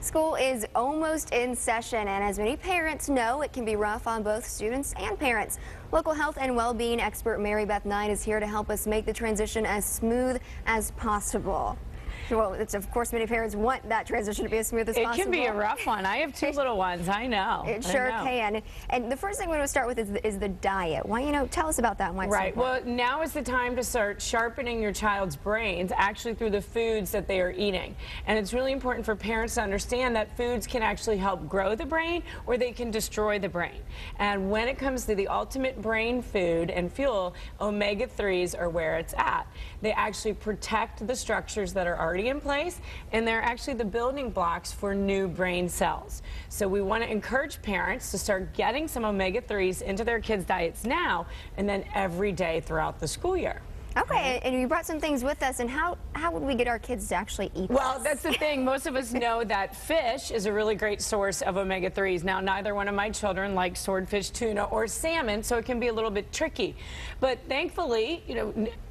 School is almost in session, and as many parents know, it can be rough on both students and parents. Local health and well-being expert Mary Beth Knight is here to help us make the transition as smooth as possible. Well, of course, many parents want that transition to be as smooth as possible. It can be a rough one. I have two little ones. I know. It sure can. And the first thing we want to start with is the diet. Why, tell us about that one. Right. Well, now is the time to start sharpening your child's brains actually through the foods that they are eating. And it's really important for parents to understand that foods can actually help grow the brain or they can destroy the brain. And when it comes to the ultimate brain food and fuel, omega-3s are where it's at. They actually protect the structures that are already in place, and they're actually the building blocks for new brain cells. So we want to encourage parents to start getting some omega-3s into their kids' diets now and then every day throughout the school year. Okay, and you brought some things with us, and how would we get our kids to actually eat Well, that's the thing. Most of us know that fish is a really great source of omega-3s. Now, neither one of my children like swordfish, tuna, or salmon, so it can be a little bit tricky. But thankfully,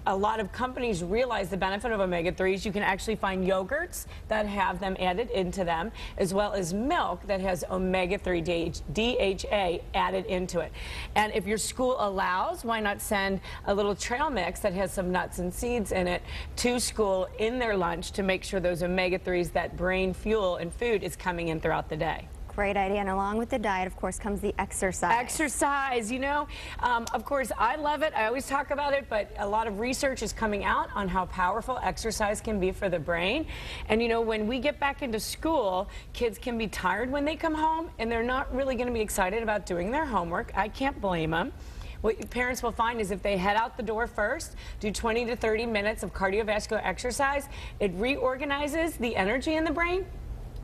a lot of companies realize the benefit of omega-3s. You can actually find yogurts that have them added into them, as well as milk that has omega-3 DHA added into it. And if your school allows, why not send a little trail mix that has some nuts and seeds in it to school in their lunch to make sure those omega-3s, that brain fuel and food, is coming in throughout the day. Great idea. And along with the diet, of course, comes the exercise. Exercise, of course, I love it. I always talk about it, but a lot of research is coming out on how powerful exercise can be for the brain. And, when we get back into school, kids can be tired when they come home, and they're not really going to be excited about doing their homework. I can't blame them. What parents will find is if they head out the door first, do 20 to 30 minutes of cardiovascular exercise, it reorganizes the energy in the brain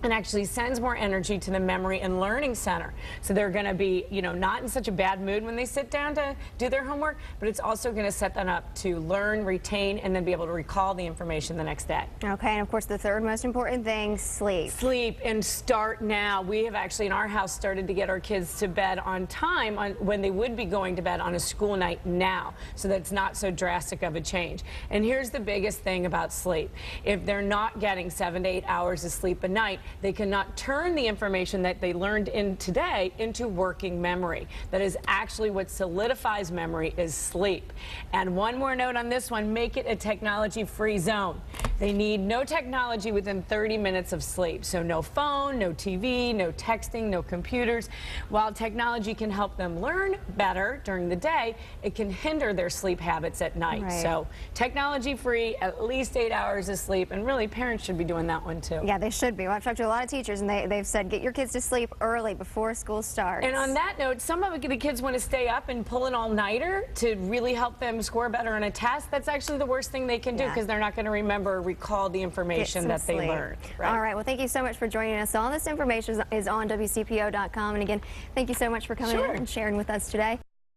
and actually sends more energy to the memory and learning center. So they're going to be, not in such a bad mood when they sit down to do their homework, but it's also going to set them up to learn, retain, and then be able to recall the information the next day. Okay, and of course the third most important thing, sleep. Sleep, and start now. We have actually in our house started to get our kids to bed on time when they would be going to bed on a school night now, so that it's not so drastic of a change. And here's the biggest thing about sleep. If they're not getting 7 to 8 hours of sleep a night, they cannot turn the information that they learned in today into working memory. That is actually what solidifies memory, is sleep. And one more note on this one, make it a technology-free zone. They need no technology within 30 minutes of sleep. So no phone, no TV, no texting, no computers. While technology can help them learn better during the day, it can hinder their sleep habits at night. Right. So technology-free, at least 8 hours of sleep, and really parents should be doing that one too. Yeah, they should be. Well, I've talked to a lot of teachers, and they've said get your kids to sleep early before school starts. And on that note, some of the kids want to stay up and pull an all-nighter to really help them score better on a test. That's actually the worst thing they can do, because they're not going to remember or recall the information that they learned. Right? All right. Well, thank you so much for joining us. All this information is on WCPO.com. And again, thank you so much for coming in and sharing with us today.